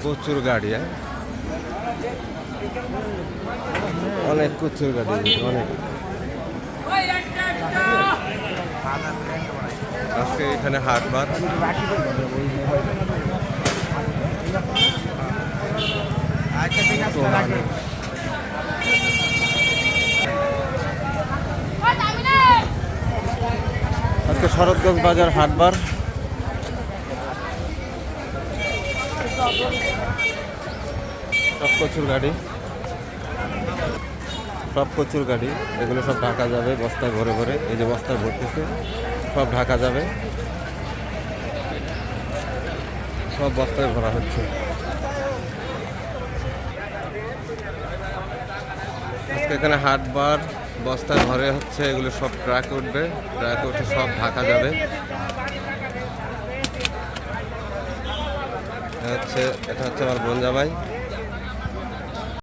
প্রচুর গাড়ি, অনেক প্রচুর গাড়ি, অনেক। আজকে এখানে হাটবার, আজকে শরৎগঞ্জ বাজার হাটবার। সব প্রচুর গাড়ি, সব প্রচুর গাড়ি। এগুলো সব ঢাকা যাবে বস্তায় ভরে ভরে। এই যে বস্তায় ভরতেছে, সব ঢাকা যাবে, সব বস্তায় ভরা হচ্ছে। আজকে এখানে হাটবার, বস্তায় ভরে হচ্ছে। এগুলো সব ট্রাক উঠবে, ট্রাক উঠে সব ঢাকা যাবে। এটা হচ্ছে আমার বোনজা ভাই।